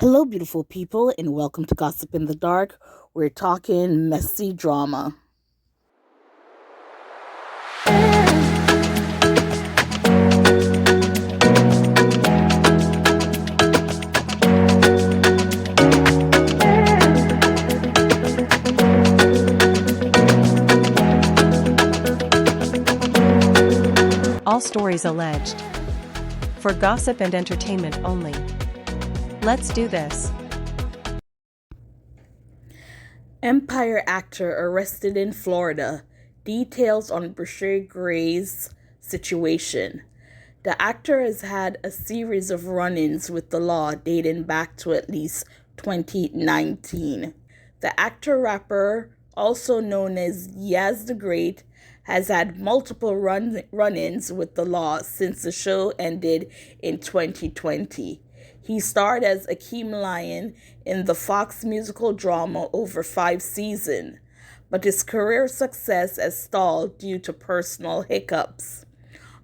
Hello, beautiful people, and welcome to Gossip in the Dark. We're talking messy drama. All stories alleged. For gossip and entertainment only. Let's do this. Empire actor arrested in Florida. Details on Bryshere Gray's situation. The actor has had a series of run-ins with the law dating back to at least 2019. The actor-rapper, also known as Yaz the Great, has had multiple run-ins with the law since the show ended in 2020. He starred as Akeem Lion in the Fox musical drama over 5 seasons, but his career success has stalled due to personal hiccups.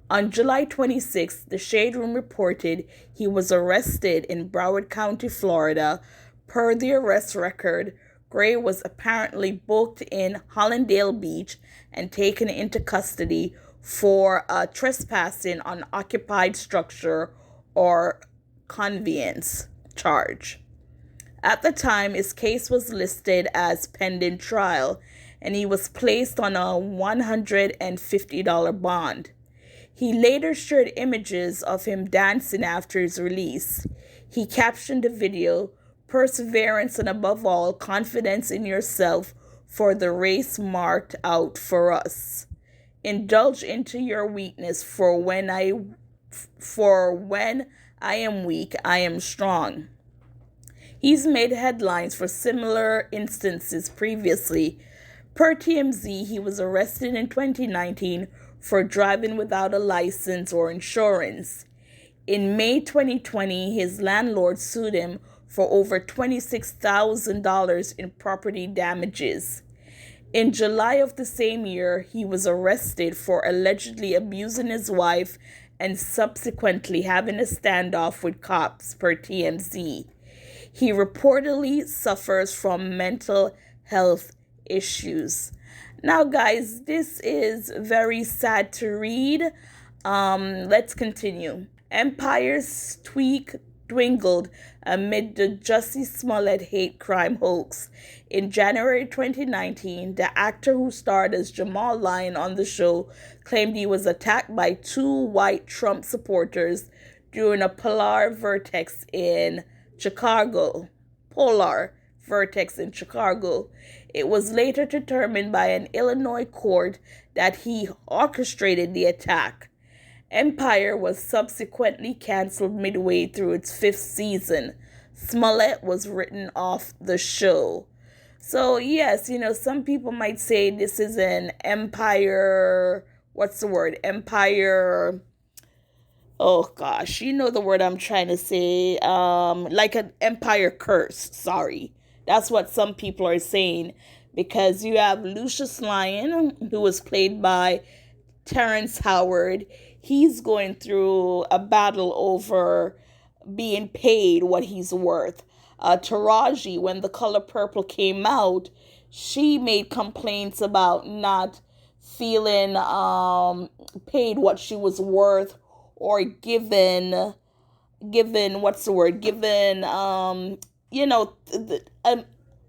On July 26th, the Shade Room reported he was arrested in Broward County, Florida. Per the arrest record, Gray was apparently booked in Hollandale Beach and taken into custody for trespassing on occupied structure or conveyance charge. At the time, his case was listed as pending trial, and he was placed on a $150 bond. He later shared images of him dancing after his release. He captioned the video, "Perseverance and above all, confidence in yourself, for the race marked out for us. Indulge into your weakness, for when I am weak, I am strong." He's made headlines for similar instances previously. Per TMZ, he was arrested in 2019 for driving without a license or insurance. In May 2020, his landlord sued him for over $26,000 in property damages. In July of the same year, he was arrested for allegedly abusing his wife and subsequently having a standoff with cops, per TMZ. He reportedly suffers from mental health issues. Now, guys, this is very sad to read. Let's continue. Empire's tweak dwindled amid the Jussie Smollett hate crime hoax. In January 2019, the actor who starred as Jamal Lyon on the show claimed he was attacked by 2 white Trump supporters during a Polar Vortex in Chicago. It was later determined by an Illinois court that he orchestrated the attack. Empire was subsequently canceled midway through its 5th season. Smollett was written off the show. So, yes, some people might say this is an Empire, Empire, oh gosh, you know the word I'm trying to say, like an Empire curse, sorry. That's what some people are saying, because you have Lucius Lyon, who was played by Terrence Howard. He's going through a battle over being paid what he's worth. Taraji, when The Color Purple came out, she made complaints about not feeling paid what she was worth, or given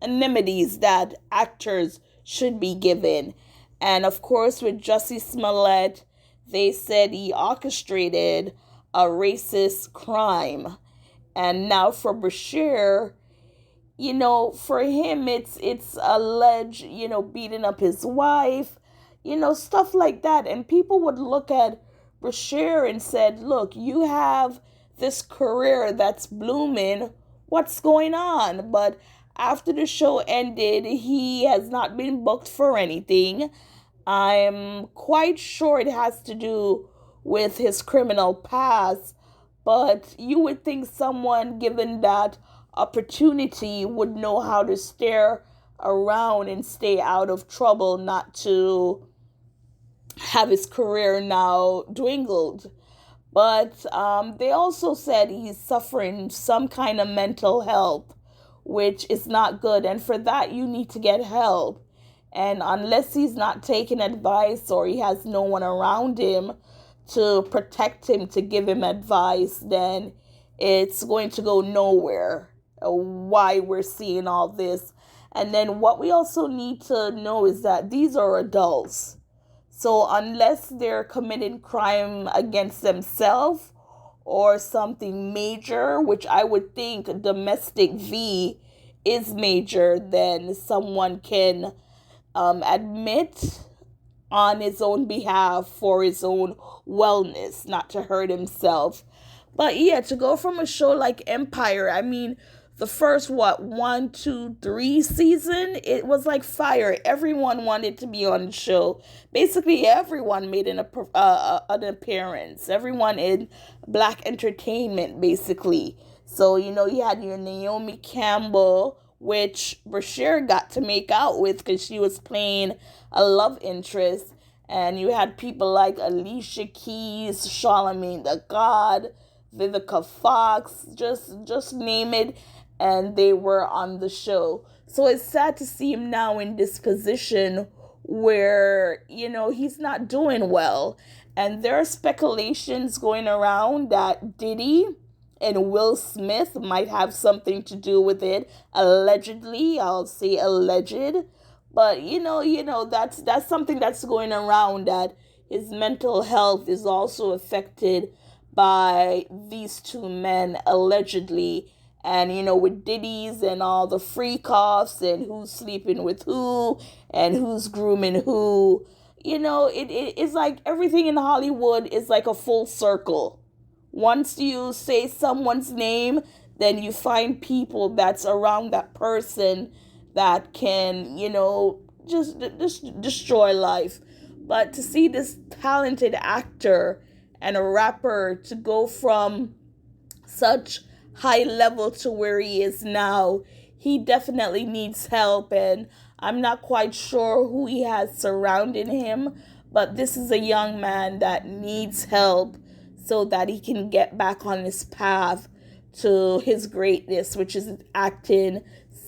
amenities that actors should be given. And of course, with Jussie Smollett, they said he orchestrated a racist crime. And now for Bryshere, for him, it's alleged, beating up his wife, stuff like that. And people would look at Bryshere and said, look, you have this career that's blooming. What's going on? But after the show ended, he has not been booked for anything. I'm quite sure it has to do with his criminal past, but you would think someone given that opportunity would know how to stare around and stay out of trouble, not to have his career now dwindled. But they also said he's suffering some kind of mental health, which is not good. And for that, you need to get help. And unless he's not taking advice or he has no one around him to protect him, to give him advice, then it's going to go nowhere. Why we're seeing all this. And then what we also need to know is that these are adults. So unless they're committing crime against themselves or something major, which I would think domestic V is major, then someone can admit on his own behalf for his own wellness, not to hurt himself. But yeah, to go from a show like Empire, I mean, the first, what, 1, 2, 3 season, it was like fire. Everyone wanted to be on the show. Basically, everyone made an appearance. Everyone in black entertainment, basically. So, you had your Naomi Campbell, which Bryshere got to make out with because she was playing a love interest. And you had people like Alicia Keys, Charlamagne the God, Vivica Fox, just name it, and they were on the show. So it's sad to see him now in this position where, he's not doing well. And there are speculations going around that Diddy and Will Smith might have something to do with it. Allegedly, I'll say alleged. But that's something that's going around, that his mental health is also affected by these two men allegedly. And with Diddy's and all the freak offs and who's sleeping with who and who's grooming who, it's like everything in Hollywood is like a full circle. Once you say someone's name, then you find people that's around that person that can, just destroy life. But to see this talented actor and a rapper to go from such high level to where he is now, he definitely needs help. And I'm not quite sure who he has surrounding him, but this is a young man that needs help so that he can get back on his path to his greatness, which is acting,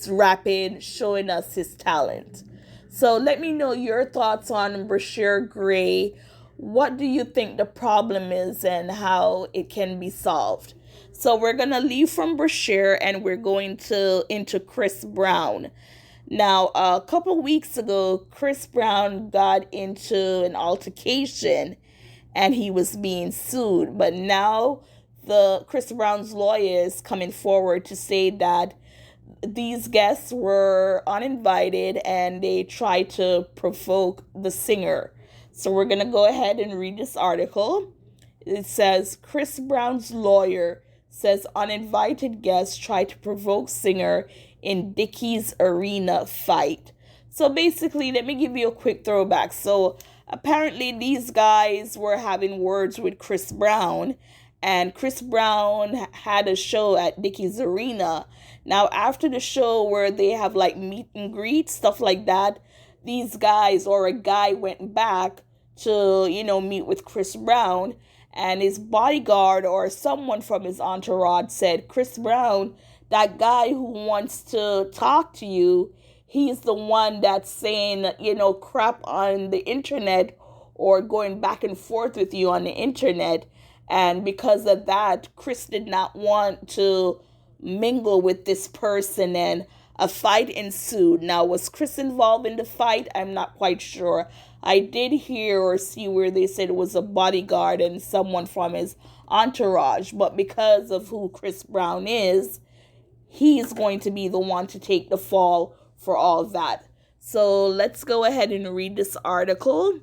rapping, showing us his talent. So let me know your thoughts on Bryshere Gray. What do you think the problem is and how it can be solved? So we're going to leave from Bryshere and we're going into Chris Brown. Now, a couple weeks ago, Chris Brown got into an altercation and he was being sued. But now the Chris Brown's lawyer is coming forward to say that these guests were uninvited and they tried to provoke the singer. So we're going to go ahead and read this article. It says, Chris Brown's lawyer says uninvited guests tried to provoke singer in Dickies Arena fight. So basically, let me give you a quick throwback. So apparently these guys were having words with Chris Brown, and Chris Brown had a show at Dickies Arena. Now, after the show where they have like meet and greet, stuff like that, these guys or a guy went back to, meet with Chris Brown, and his bodyguard or someone from his entourage said, Chris Brown, that guy who wants to talk to you, he's the one that's saying, crap on the internet or going back and forth with you on the internet. And because of that, Chris did not want to mingle with this person, and a fight ensued. Now, was Chris involved in the fight? I'm not quite sure. I did hear or see where they said it was a bodyguard and someone from his entourage. But because of who Chris Brown is, he's going to be the one to take the fall for all that. So let's go ahead and read this article.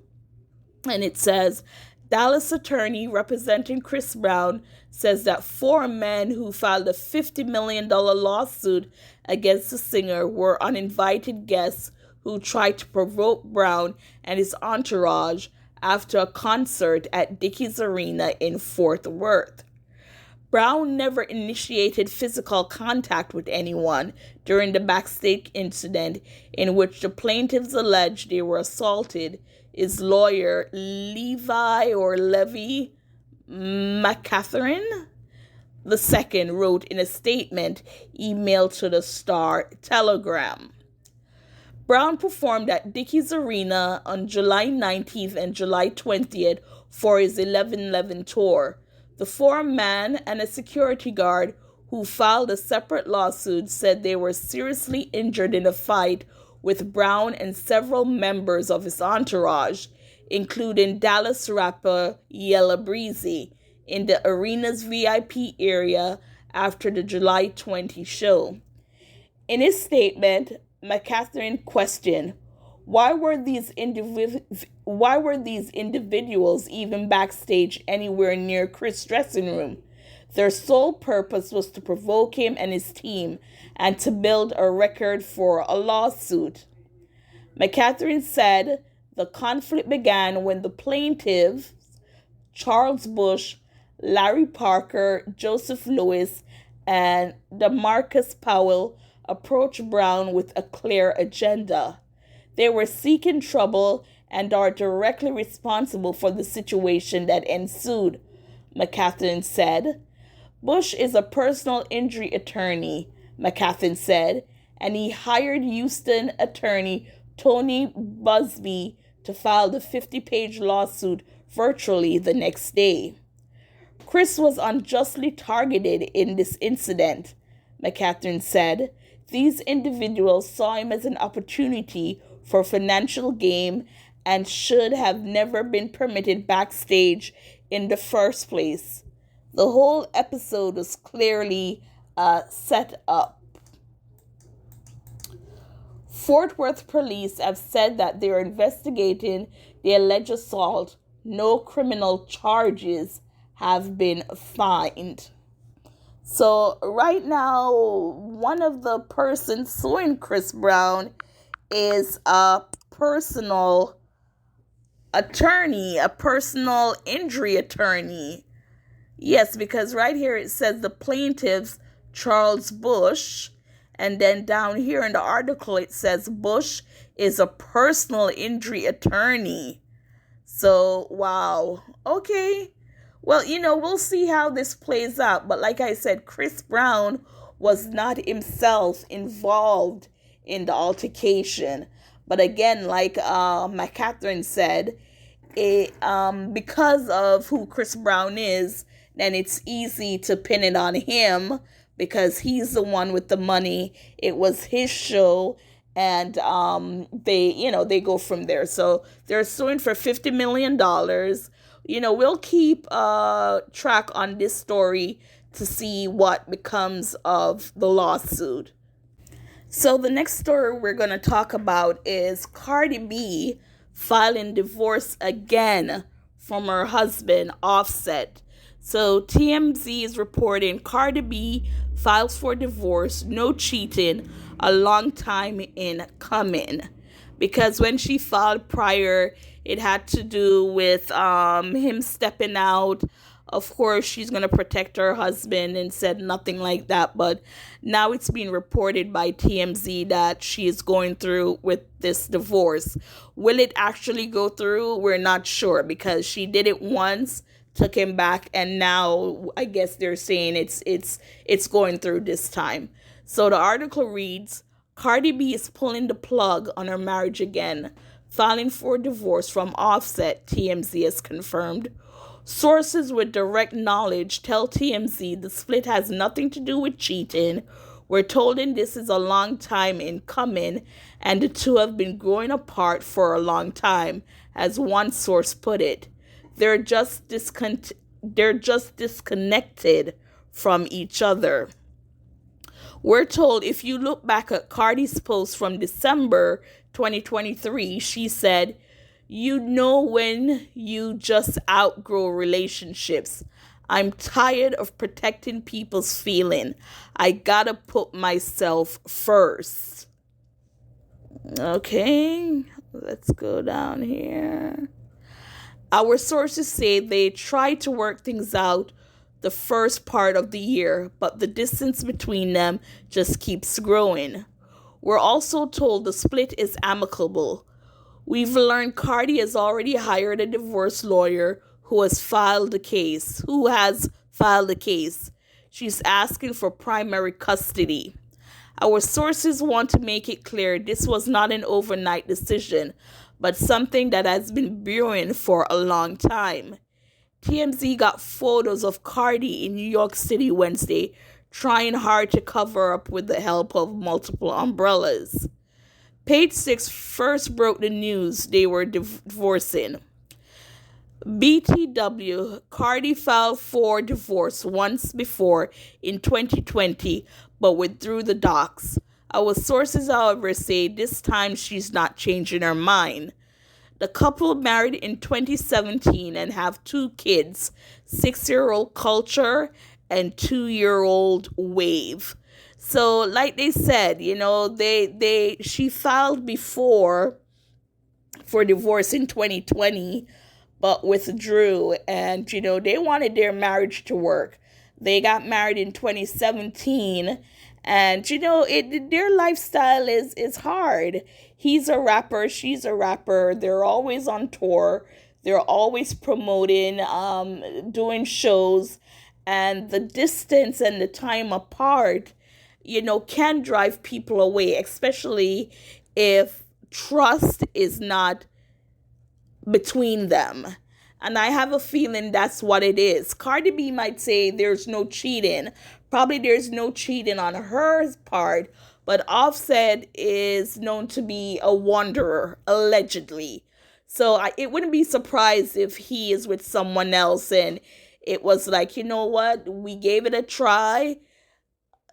And it says, Dallas attorney representing Chris Brown says that 4 men who filed a $50 million lawsuit against the singer were uninvited guests who tried to provoke Brown and his entourage after a concert at Dickies Arena in Fort Worth. Brown never initiated physical contact with anyone during the backstage incident in which the plaintiffs alleged they were assaulted. His lawyer, Levi McCatherine II wrote in a statement emailed to the Star Telegram. Brwon performed at Dickies Arena on July 19th and July 20th for his 11/11 tour. The foreman and a security guard who filed a separate lawsuit said they were seriously injured in a fight with Brwon and several members of his entourage, including Dallas rapper Yella Breezy, in the arena's VIP area after the July 20 show. In his statement, McCatherine questioned, why were these individuals even backstage anywhere near Chris' dressing room? Their sole purpose was to provoke him and his team and to build a record for a lawsuit. McCatherine said the conflict began when the plaintiffs, Charles Bush, Larry Parker, Joseph Lewis, and DeMarcus Powell, approached Brwon with a clear agenda. They were seeking trouble and are directly responsible for the situation that ensued, McCatherine said. Bush is a personal injury attorney, McCatherine said, and he hired Houston attorney Tony Busby to file the 50-page lawsuit virtually the next day. Chris was unjustly targeted in this incident, McCatherine said. These individuals saw him as an opportunity for financial gain and should have never been permitted backstage in the first place. The whole episode was clearly set up. Fort Worth police have said that they are investigating the alleged assault. No criminal charges have been filed. So right now, one of the persons suing Chris Brwon is a personal attorney, a personal injury attorney. Yes, because right here it says the plaintiffs, Charles Bush, and then down here in the article it says Bush is a personal injury attorney. So, wow. Okay. Well, we'll see how this plays out. But like I said, Chris Brwon was not himself involved in the altercation. But again, like McCatherine said, because of who Chris Brwon is, then it's easy to pin it on him because he's the one with the money. It was his show. And they go from there. So they're suing for $50 million. We'll keep track on this story to see what becomes of the lawsuit. So the next story we're going to talk about is Cardi B filing divorce again from her husband, Offset. So TMZ is reporting Cardi B files for divorce, no cheating, a long time in coming. Because when she filed prior, it had to do with him stepping out. Of course, she's going to protect her husband and said nothing like that. But now it's being reported by TMZ that she is going through with this divorce. Will it actually go through? We're not sure because she did it once, took him back, and now I guess they're saying it's going through this time. So the article reads, Cardi B is pulling the plug on her marriage again, filing for divorce from Offset, TMZ has confirmed. Sources with direct knowledge tell TMZ the split has nothing to do with cheating. We're told this is a long time in coming, and the two have been growing apart for a long time, as one source put it. They're just disconnected from each other. We're told if you look back at Cardi's post from December 2023, she said, when you just outgrow relationships. I'm tired of protecting people's feeling. I gotta put myself first. Okay, let's go down here. Our sources say they tried to work things out the first part of the year, but the distance between them just keeps growing. We're also told the split is amicable. We've learned Cardi has already hired a divorce lawyer who has filed the case. Who has filed the case? She's asking for primary custody. Our sources want to make it clear this was not an overnight decision, but something that has been brewing for a long time. TMZ got photos of Cardi in New York City Wednesday, trying hard to cover up with the help of multiple umbrellas. Page 6 first broke the news they were divorcing. BTW, Cardi filed for divorce once before in 2020, but withdrew the docs. Our sources, however, say this time she's not changing her mind. The couple married in 2017 and have 2 kids, 6-year-old Culture and 2-year-old Wave. So, like they said, she filed before for divorce in 2020, but withdrew, and they wanted their marriage to work. They got married in 2017, and their lifestyle is hard. He's a rapper, she's a rapper. They're always on tour. They're always promoting, doing shows, and the distance and the time apart, can drive people away, especially if trust is not between them. And I have a feeling that's what it is. Cardi B might say there's no cheating. Probably there's no cheating on her part, but Offset is known to be a wanderer, allegedly. So it wouldn't be surprised if he is with someone else and it was like, you know what, we gave it a try.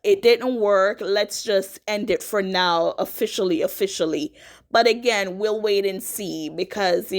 It didn't work. Let's just end it for now, officially. But again, we'll wait and see because,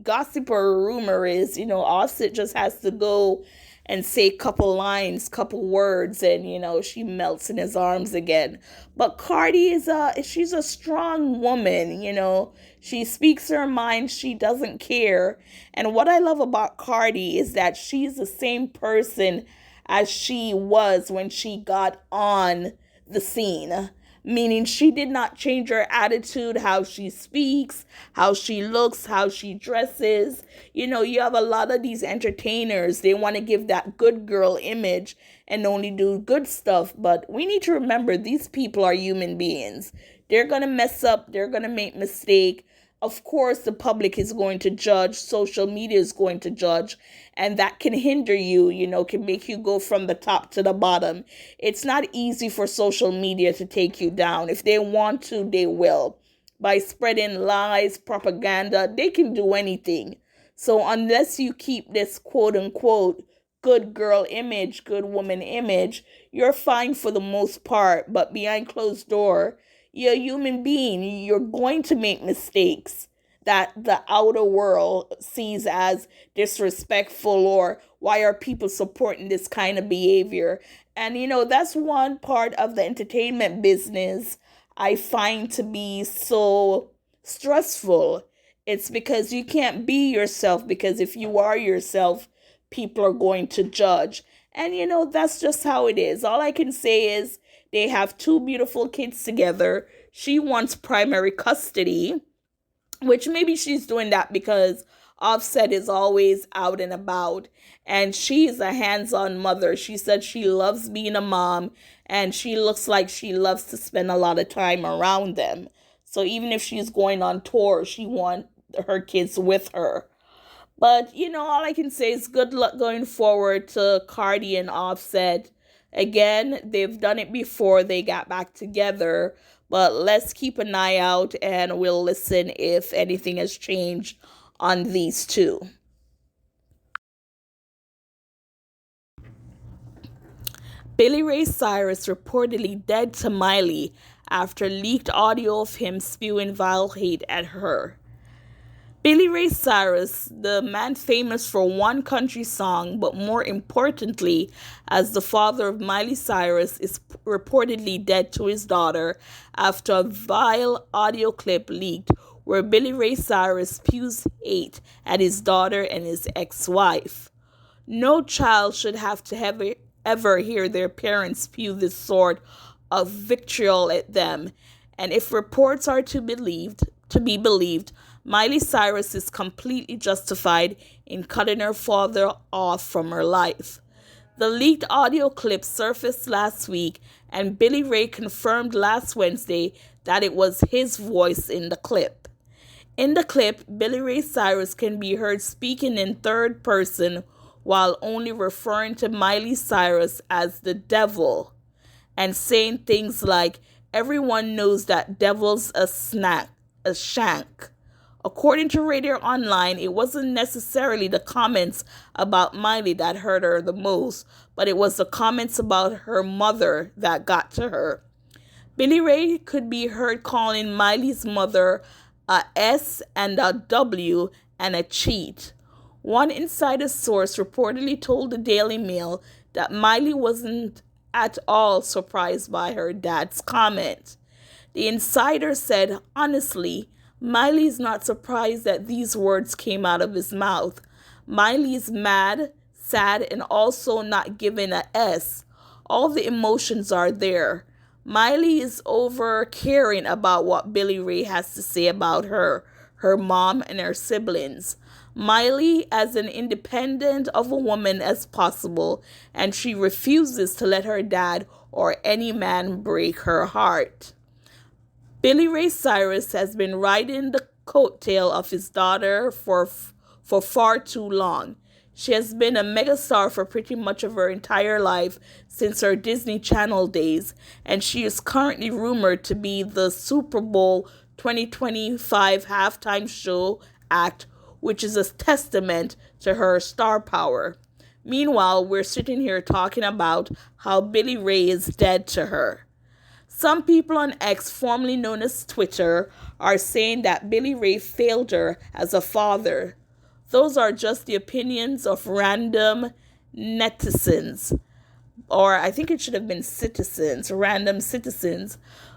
gossip or rumor is, Offset just has to go and say a couple lines, couple words, and, she melts in his arms again. But Cardi she's a strong woman, She speaks her mind. She doesn't care. And what I love about Cardi is that she's the same person as she was when she got on the scene. Meaning she did not change her attitude, how she speaks, how she looks, how she dresses. You have a lot of these entertainers, they want to give that good girl image and only do good stuff. But we need to remember these people are human beings. They're going to mess up. They're going to make mistakes. Of course, the public is going to judge. Social media is going to judge. And that can hinder you, can make you go from the top to the bottom. It's not easy for social media to take you down. If they want to, they will. By spreading lies, propaganda, they can do anything. So unless you keep this quote unquote good girl image, good woman image, you're fine for the most part. But behind closed door, you're a human being. You're going to make mistakes that the outer world sees as disrespectful, or why are people supporting this kind of behavior? And, that's one part of the entertainment business I find to be so stressful. It's because you can't be yourself, because if you are yourself, people are going to judge. And, that's just how it is. All I can say is they have 2 beautiful kids together. She wants primary custody, which maybe she's doing that because Offset is always out and about, and she's a hands-on mother. She said she loves being a mom, and she looks like she loves to spend a lot of time around them. So even if she's going on tour, she wants her kids with her. But, all I can say is good luck going forward to Cardi and Offset. Again, they've done it before. They got back together. But let's keep an eye out and we'll listen if anything has changed on these 2. Ray Cyrus reportedly dead to Miley after leaked audio of him spewing vile hate at her. Ray Cyrus, the man famous for one country song, but more importantly, as the father of Miley Cyrus, is reportedly dead to his daughter after a vile audio clip leaked where Ray Cyrus spews hate at his daughter and his ex-wife. No child should have to ever hear their parents spew this sort of vitriol at them, and if reports are to be believed, Miley Cyrus is completely justified in cutting her father off from her life. The leaked audio clip surfaced last week, and Billy Ray confirmed last Wednesday that it was his voice in the clip. In the clip, Billy Ray Cyrus can be heard speaking in third person while only referring to Miley Cyrus as the devil and saying things like, "Everyone knows that devil's a shank." According to Radio Online, it wasn't necessarily the comments about Miley that hurt her the most, but it was the comments about her mother that got to her. Billy Ray could be heard calling Miley's mother a S and a W and a cheat. One insider source reportedly told the Daily Mail that Miley wasn't at all surprised by her dad's comment. The insider said, "Honestly, Miley's not surprised that these words came out of his mouth. Miley's mad, sad, and also not given a S. All the emotions are there. Miley is over caring about what Billy Ray has to say about her mom, and her siblings. Miley as an independent of a woman as possible, and she refuses to let her dad or any man break her heart." Billy Ray Cyrus has been riding the coattail of his daughter for far too long. She has been a megastar for pretty much of her entire life since her Disney Channel days, and she is currently rumored to be the Super Bowl 2025 halftime show act, which is a testament to her star power. Meanwhile, we're sitting here talking about how Billy Ray is dead to her. Some people on X, formerly known as Twitter, are saying that Billy Ray failed her as a father. Those are just the opinions of random netizens, or I think it should have been random citizens.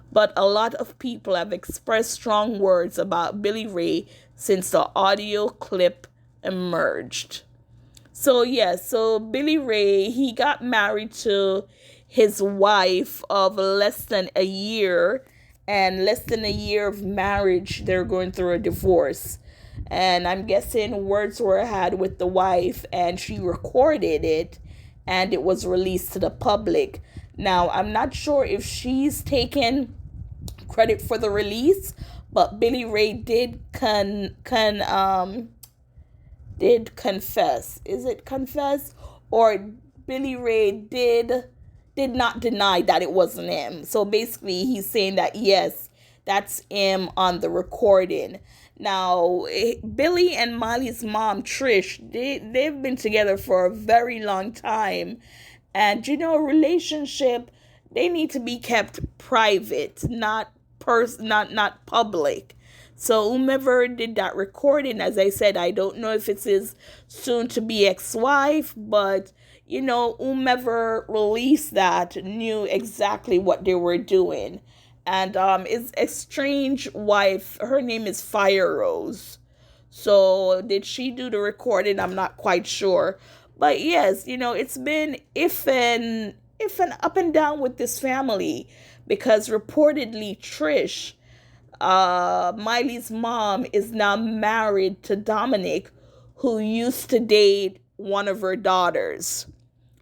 But a lot of people have expressed strong words about Billy Ray since the audio clip emerged. So Billy Ray, he got married to his wife of less than a year, and less than a year of marriage, they're going through a divorce. And I'm guessing words were had with the wife, and she recorded it, and it was released to the public. Now, I'm not sure if she's taken credit for the release, but Billy Ray did confess. Is it confess? Or Billy Ray did not deny that it wasn't him. So basically, he's saying that, yes, that's him on the recording. Now, Billy and Miley's mom, Trish, they've been together for a very long time. And, a relationship, they need to be kept private, not public. So whomever did that recording, as I said, I don't know if it's his soon-to-be ex-wife, but whomever released that knew exactly what they were doing. And his estranged wife, her name is Fire Rose. So did she do the recording? I'm not quite sure. But yes, it's been if and up and down with this family, because reportedly Trish, Miley's mom, is now married to Dominic, who used to date one of her daughters.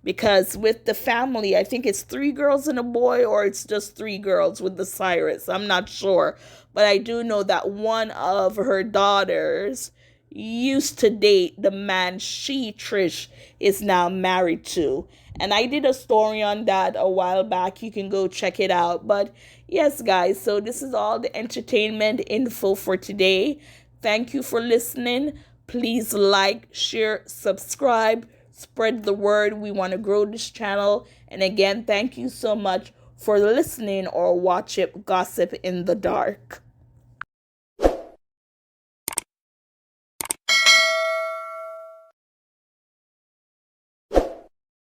Because with the family, I think it's 3 girls and a boy, or it's just 3 girls with the Cyrus. I'm not sure. But I do know that one of her daughters used to date the man Trish, is now married to. And I did a story on that a while back. You can go check it out. But yes, guys, so this is all the entertainment info for today. Thank you for listening. Please like, share, subscribe. Spread the word. We want to grow this channel. And again, thank you so much for listening or watching Gossip in the Dark.